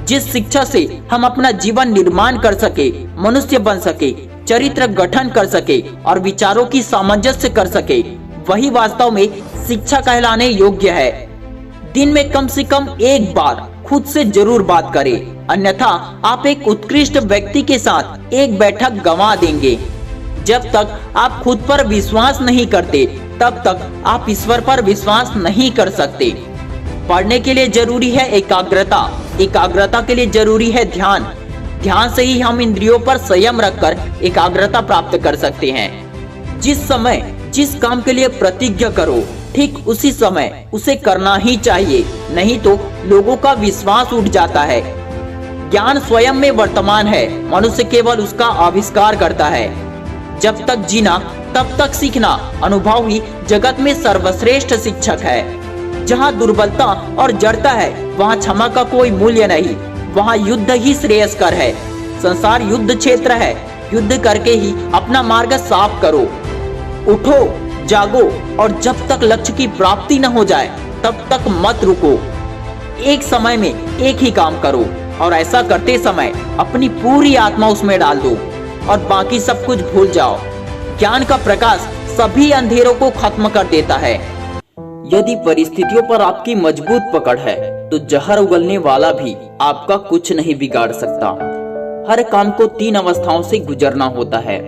जिस शिक्षा से हम अपना जीवन निर्माण कर सके, मनुष्य बन सके, चरित्र गठन कर सके और विचारों की सामंजस्य कर सके, वही वास्तव में शिक्षा कहलाने योग्य है। दिन में कम से कम एक बार खुद से जरूर बात करें, अन्यथा आप एक उत्कृष्ट व्यक्ति के साथ एक बैठक गंवा देंगे। जब तक आप खुद पर विश्वास नहीं करते, तब तक आप ईश्वर पर विश्वास नहीं कर सकते। पढ़ने के लिए जरूरी है एकाग्रता, एकाग्रता के लिए जरूरी है ध्यान, ध्यान से ही हम इंद्रियों पर संयम रखकर एकाग्रता प्राप्त कर सकते हैं। जिस समय जिस काम के लिए प्रतिज्ञा करो, ठीक उसी समय उसे करना ही चाहिए, नहीं तो लोगों का विश्वास उठ जाता है। ज्ञान स्वयं में वर्तमान है, मनुष्य केवल उसका आविष्कार करता है। जब तक जीना तब तक सीखना, अनुभव ही जगत में सर्वश्रेष्ठ शिक्षक है। जहाँ दुर्बलता और जड़ता है, वहाँ क्षमा का कोई मूल्य नहीं, वहाँ युद्ध ही श्रेयस्कर है। संसार युद्ध क्षेत्र है, युद्ध करके ही अपना मार्ग साफ करो। उठो, जागो और जब तक लक्ष्य की प्राप्ति न हो जाए तब तक मत रुको। एक समय में एक ही काम करो और ऐसा करते समय अपनी पूरी आत्मा उसमें डाल दो और बाकी सब कुछ भूल जाओ। ज्ञान का प्रकाश सभी अंधेरों को खत्म कर देता है। यदि परिस्थितियों पर आपकी मजबूत पकड़ है तो जहर उगलने वाला भी आपका कुछ नहीं बिगाड़ सकता। हर काम को 3 अवस्थाओं से गुजरना होता है,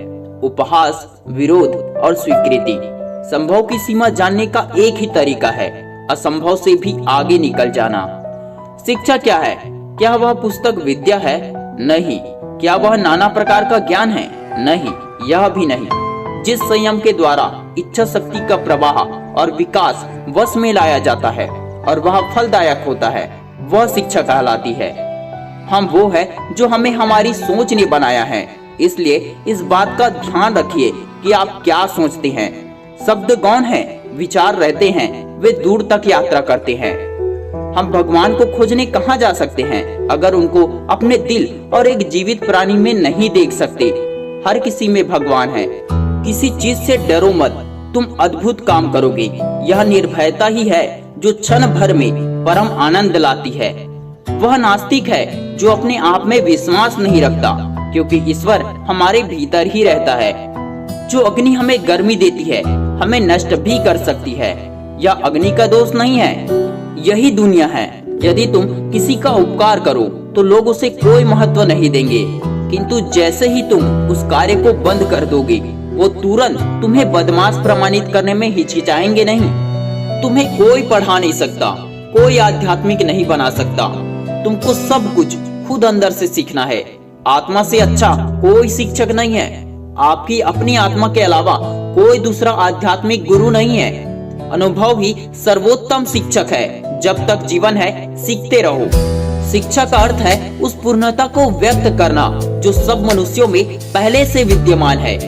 उपहास, विरोध और स्वीकृति। संभव की सीमा जानने का एक ही तरीका है, असंभव से भी आगे निकल जाना। शिक्षा क्या है? क्या वह पुस्तक विद्या है? नहीं। क्या वह नाना प्रकार का ज्ञान है? नहीं, यह भी नहीं। जिस संयम के द्वारा इच्छा शक्ति का प्रवाह और विकास वश में लाया जाता है और वह फलदायक होता है, वह शिक्षा कहलाती है। हम वो है जो हमें हमारी सोच ने बनाया है, इसलिए इस बात का ध्यान रखिए कि आप क्या सोचते हैं। शब्द गौण हैं, विचार रहते हैं, वे दूर तक यात्रा करते हैं। हम भगवान को खोजने कहाँ जा सकते हैं अगर उनको अपने दिल और एक जीवित प्राणी में नहीं देख सकते? हर किसी में भगवान है। किसी चीज से डरो मत, तुम अद्भुत काम करोगे। यह निर्भयता ही है जो क्षण भर में परम आनंद लाती है। वह नास्तिक है जो अपने आप में विश्वास नहीं रखता, क्योंकि ईश्वर हमारे भीतर ही रहता है। जो अग्नि हमें गर्मी देती है, हमें नष्ट भी कर सकती है। यह अग्नि का दोष नहीं है, यही दुनिया है। यदि तुम किसी का उपकार करो तो लोग उसे कोई महत्व नहीं देंगे, किंतु जैसे ही तुम उस कार्य को बंद कर दोगे, वो तुरंत तुम्हें बदमाश प्रमाणित करने में हिचकिचाएंगे नहीं। तुम्हें कोई पढ़ा नहीं सकता, कोई आध्यात्मिक नहीं बना सकता। तुमको सब कुछ खुद अंदर से सीखना है। आत्मा से अच्छा कोई शिक्षक नहीं है। आपकी अपनी आत्मा के अलावा कोई दूसरा आध्यात्मिक गुरु नहीं है। अनुभव ही सर्वोत्तम शिक्षक है। जब तक जीवन है, सीखते रहो। शिक्षा का अर्थ है उस पूर्णता को व्यक्त करना जो सब मनुष्यों में पहले से विद्यमान है।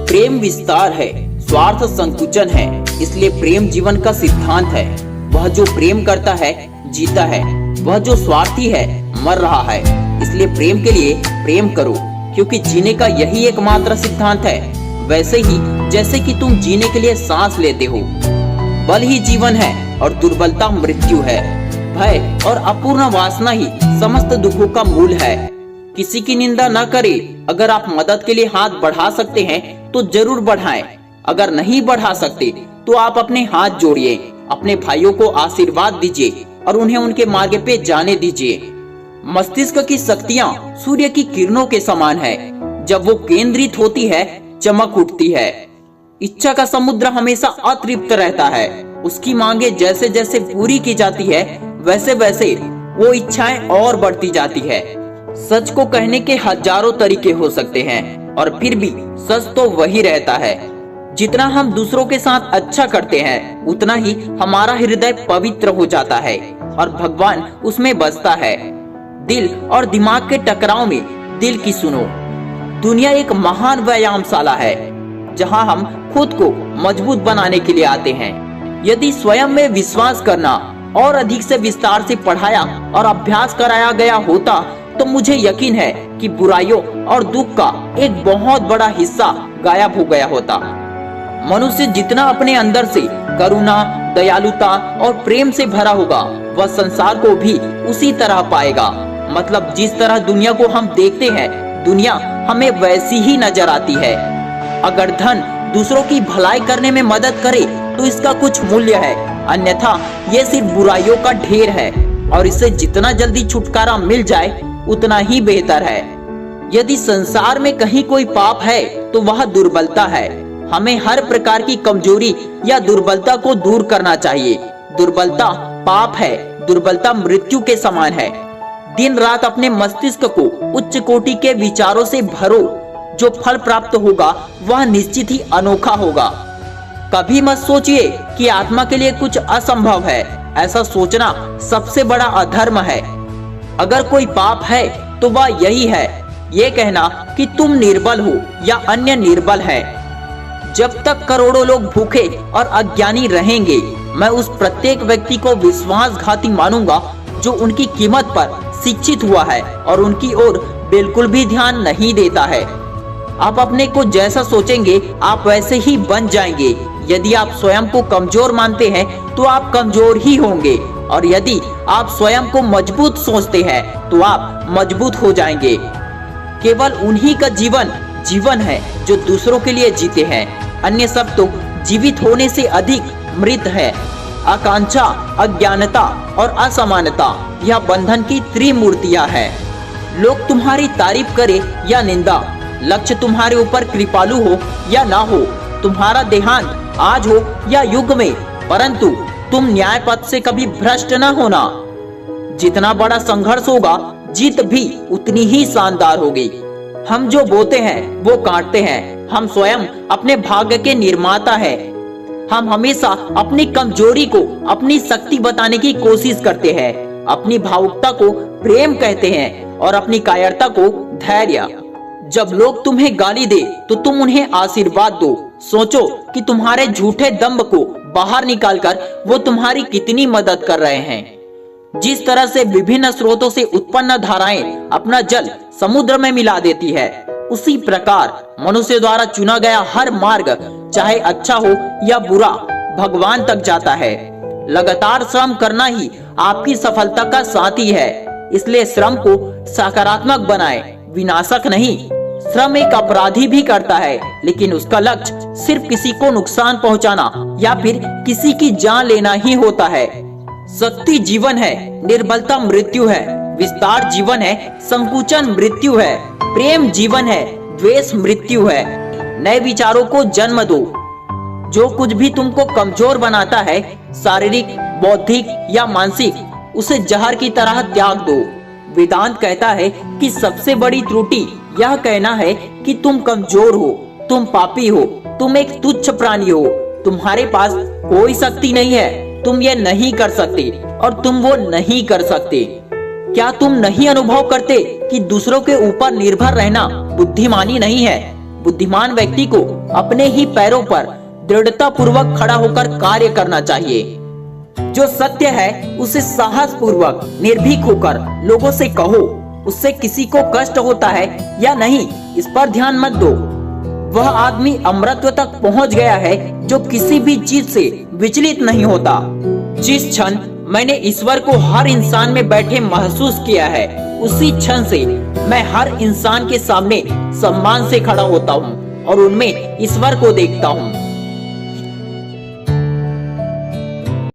प्रेम विस्तार है, स्वार्थ संकुचन है, इसलिए प्रेम जीवन का सिद्धांत है। वह जो प्रेम करता है जीता है, वह जो स्वार्थी है मर रहा है। इसलिए प्रेम के लिए प्रेम करो, क्योंकि जीने का यही एकमात्र सिद्धांत है। वैसे ही जैसे कि तुम जीने के लिए सांस लेते हो। बल ही जीवन है और दुर्बलता मृत्यु है। भय और अपूर्ण वासना ही समस्त दुखों का मूल है। किसी की निंदा न करें। अगर आप मदद के लिए हाथ बढ़ा सकते हैं तो जरूर बढ़ाएं। अगर नहीं बढ़ा सकते तो आप अपने हाथ जोड़िए, अपने भाइयों को आशीर्वाद दीजिए और उन्हें उनके मार्ग पे जाने दीजिए। मस्तिष्क की शक्तियाँ सूर्य की किरणों के समान है। जब वो केंद्रित होती है, चमक उठती है। इच्छा का समुद्र हमेशा अतृप्त रहता है। उसकी मांगे जैसे जैसे पूरी की जाती है, वैसे वैसे वो इच्छाएं और बढ़ती जाती है। सच को कहने के हजारों तरीके हो सकते हैं और फिर भी सच तो वही रहता है। जितना हम दूसरों के साथ अच्छा करते हैं, उतना ही हमारा हृदय पवित्र हो जाता है और भगवान उसमें बसता है। दिल और दिमाग के टकराव में दिल की सुनो। दुनिया एक महान व्यायामशाला है जहां हम खुद को मजबूत बनाने के लिए आते हैं। यदि स्वयं में विश्वास करना और अधिक से विस्तार से पढ़ाया और अभ्यास कराया गया होता तो मुझे यकीन है कि बुराइयों और दुख का एक बहुत बड़ा हिस्सा गायब हो गया होता। मनुष्य जितना अपने अंदर से करुणा, दयालुता और प्रेम से भरा होगा, वह संसार को भी उसी तरह पाएगा। मतलब जिस तरह दुनिया को हम देखते हैं, दुनिया हमें वैसी ही नजर आती है। अगर धन दूसरों की भलाई करने में मदद करे तो इसका कुछ मूल्य है, अन्यथा ये सिर्फ बुराइयों का ढेर है और इससे जितना जल्दी छुटकारा मिल जाए उतना ही बेहतर है। यदि संसार में कहीं कोई पाप है तो वह दुर्बलता है। हमें हर प्रकार की कमजोरी या दुर्बलता को दूर करना चाहिए। दुर्बलता पाप है, दुर्बलता मृत्यु के समान है। दिन रात अपने मस्तिष्क को उच्च कोटि के विचारों से भरो, जो फल प्राप्त होगा वह निश्चित ही अनोखा होगा। कभी मत सोचिए कि आत्मा के लिए कुछ असंभव है, ऐसा सोचना सबसे बड़ा अधर्म है। अगर कोई पाप है तो वह यही है, ये कहना कि तुम निर्बल हो या अन्य निर्बल है। जब तक करोड़ों लोग भूखे और अज्ञानी रहेंगे, मैं उस प्रत्येक व्यक्ति को विश्वासघाती मानूंगा जो उनकी कीमत पर शिक्षित हुआ है और उनकी ओर बिल्कुल भी ध्यान नहीं देता है। आप अपने को जैसा सोचेंगे आप वैसे ही बन जाएंगे। यदि आप स्वयं को कमजोर मानते हैं तो आप कमजोर ही होंगे, और यदि आप स्वयं को मजबूत सोचते हैं तो आप मजबूत हो जाएंगे। केवल उन्हीं का जीवन जीवन है जो दूसरों के लिए जीते हैं, अन्य सब तो जीवित होने से अधिक मृत है। आकांक्षा, अज्ञानता और असमानता यह बंधन की त्रिमूर्तियां हैं। लोग तुम्हारी तारीफ करे या निंदा, लक्ष्य तुम्हारे ऊपर कृपालु हो या ना हो, तुम्हारा देहांत आज हो या युग में, परंतु तुम न्याय पथ से कभी भ्रष्ट न होना। जितना बड़ा संघर्ष होगा जीत भी उतनी ही शानदार होगी। हम जो बोते हैं वो काटते हैं। हम स्वयं अपने भाग्य के निर्माता हैं। हम हमेशा अपनी कमजोरी को अपनी शक्ति बताने की कोशिश करते हैं, अपनी भावुकता को प्रेम कहते हैं और अपनी कायरता को धैर्य। जब लोग तुम्हें गाली दे तो तुम उन्हें आशीर्वाद दो। सोचो कि तुम्हारे झूठे दंभ को बाहर निकालकर वो तुम्हारी कितनी मदद कर रहे हैं। जिस तरह से विभिन्न स्रोतों से उत्पन्न धाराएं अपना जल समुद्र में मिला देती है, उसी प्रकार मनुष्य द्वारा चुना गया हर मार्ग, चाहे अच्छा हो या बुरा, भगवान तक जाता है। लगातार श्रम करना ही आपकी सफलता का साथी है, इसलिए श्रम को सकारात्मक बनाएं, विनाशक नहीं। श्रम एक अपराधी भी करता है, लेकिन उसका लक्ष्य सिर्फ किसी को नुकसान पहुंचाना या फिर किसी की जान लेना ही होता है। शक्ति जीवन है, निर्बलता मृत्यु है। विस्तार जीवन है, संकुचन मृत्यु है। प्रेम जीवन है, द्वेष मृत्यु है। नए विचारों को जन्म दो। जो कुछ भी तुमको कमजोर बनाता है, शारीरिक, बौद्धिक या मानसिक, उसे जहर की तरह त्याग दो। वेदांत कहता है कि सबसे बड़ी त्रुटि यह कहना है कि तुम कमजोर हो, तुम पापी हो, तुम एक तुच्छ प्राणी हो, तुम्हारे पास कोई शक्ति नहीं है, तुम ये नहीं कर सकते और तुम वो नहीं कर सकते। क्या तुम नहीं अनुभव करते कि दूसरों के ऊपर निर्भर रहना बुद्धिमानी नहीं है? बुद्धिमान व्यक्ति को अपने ही पैरों पर दृढ़ता पूर्वक खड़ा होकर कार्य करना चाहिए। जो सत्य है उसे साहस पूर्वक निर्भीक होकर लोगों से कहो। उससे किसी को कष्ट होता है या नहीं, इस पर ध्यान मत दो। वह आदमी अमरत्व तक पहुंच गया है जो किसी भी चीज से विचलित नहीं होता। जिस क्षण मैंने ईश्वर को हर इंसान में बैठे महसूस किया है, उसी क्षण से मैं हर इंसान के सामने सम्मान से खड़ा होता हूँ और उनमें ईश्वर को देखता हूँ।